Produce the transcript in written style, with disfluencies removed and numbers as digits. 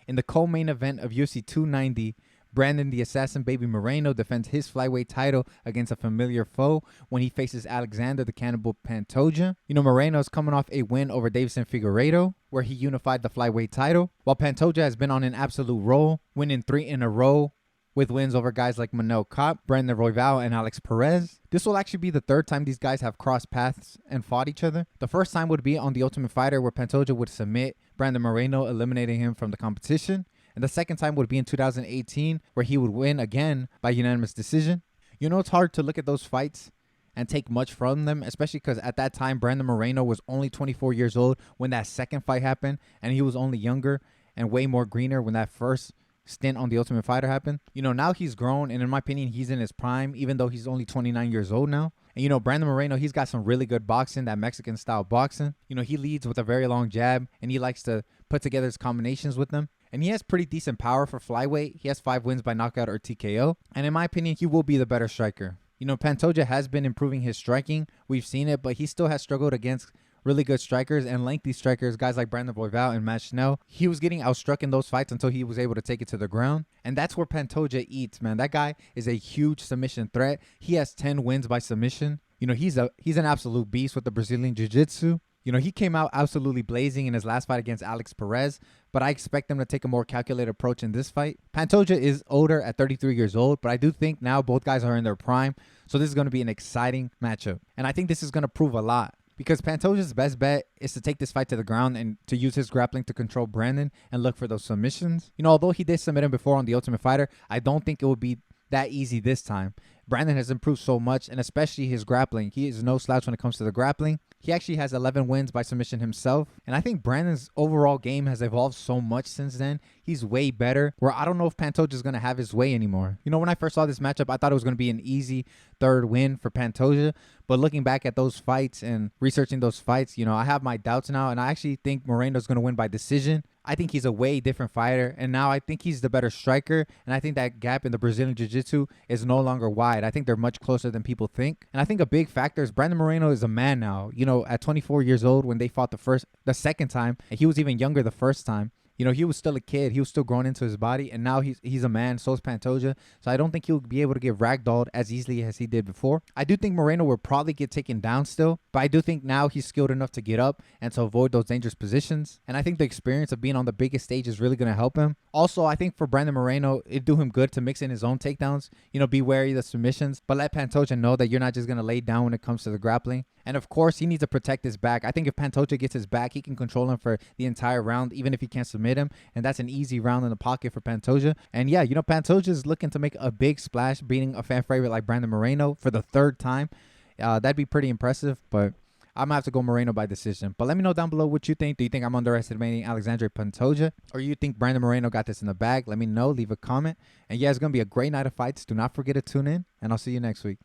In the co-main event of UFC 290, Brandon the Assassin Baby Moreno defends his flyweight title against a familiar foe when he faces Alexander the Cannibal Pantoja. Moreno is coming off a win over Davison Figueiredo, where he unified the flyweight title, while Pantoja has been on an absolute roll, winning 3 in a row with wins over guys like Manel Kape, Brandon Royval, and Alex Perez. This will actually be the 3rd time these guys have crossed paths and fought each other. The first time would be on The Ultimate Fighter, where Pantoja would submit Brandon Moreno, eliminating him from the competition. And the second time would be in 2018, where he would win again by unanimous decision. It's hard to look at those fights and take much from them, especially because at that time, Brandon Moreno was only 24 years old when that second fight happened, and he was only younger and way more greener when that first stint on The Ultimate Fighter happened. Now he's grown, and in my opinion, he's in his prime, even though he's only 29 years old now. And Brandon Moreno, he's got some really good boxing, that Mexican style boxing. He leads with a very long jab, and he likes to put together his combinations with them. And he has pretty decent power for flyweight. He has 5 wins by knockout or TKO. And in my opinion, he will be the better striker. Pantoja has been improving his striking. We've seen it, but he still has struggled against really good strikers and lengthy strikers, guys like Brandon Royval and Matt Schnell. He was getting outstruck in those fights until he was able to take it to the ground. And that's where Pantoja eats, man. That guy is a huge submission threat. He has 10 wins by submission. He's an absolute beast with the Brazilian Jiu-Jitsu. He came out absolutely blazing in his last fight against Alex Perez, but I expect him to take a more calculated approach in this fight. Pantoja is older at 33 years old, but I do think now both guys are in their prime, so this is going to be an exciting matchup. And I think this is going to prove a lot, because Pantoja's best bet is to take this fight to the ground and to use his grappling to control Brandon and look for those submissions. Although he did submit him before on The Ultimate Fighter, I don't think it would be that easy this time. Brandon has improved so much, and especially his grappling. He is no slouch when it comes to the grappling. He actually has 11 wins by submission himself. And I think Brandon's overall game has evolved so much since then. He's way better, where I don't know if Pantoja is going to have his way anymore. When I first saw this matchup, I thought it was going to be an easy 3rd win for Pantoja. But looking back at those fights and researching those fights, I have my doubts now. And I actually think Moreno is going to win by decision. I think he's a way different fighter, and now I think he's the better striker, and I think that gap in the Brazilian Jiu-Jitsu is no longer wide. I think they're much closer than people think, and I think a big factor is Brandon Moreno is a man now. At 24 years old when they fought the second time, and he was even younger the first time. He was still a kid. He was still growing into his body, and now he's a man. So is Pantoja. So I don't think he'll be able to get ragdolled as easily as he did before. I do think Moreno will probably get taken down still, but I do think now he's skilled enough to get up and to avoid those dangerous positions. And I think the experience of being on the biggest stage is really going to help him. Also, I think for Brandon Moreno, it'd do him good to mix in his own takedowns. Be wary of the submissions, but let Pantoja know that you're not just going to lay down when it comes to the grappling. And of course, he needs to protect his back. I think if Pantoja gets his back, he can control him for the entire round, even if he can't submit him. And that's an easy round in the pocket for Pantoja. And yeah, Pantoja is looking to make a big splash, beating a fan favorite like Brandon Moreno for the 3rd time. That'd be pretty impressive, but I'm going to have to go Moreno by decision. But let me know down below what you think. Do you think I'm underestimating Alexandre Pantoja, or you think Brandon Moreno got this in the bag? Let me know. Leave a comment. And yeah, it's going to be a great night of fights. Do not forget to tune in, and I'll see you next week.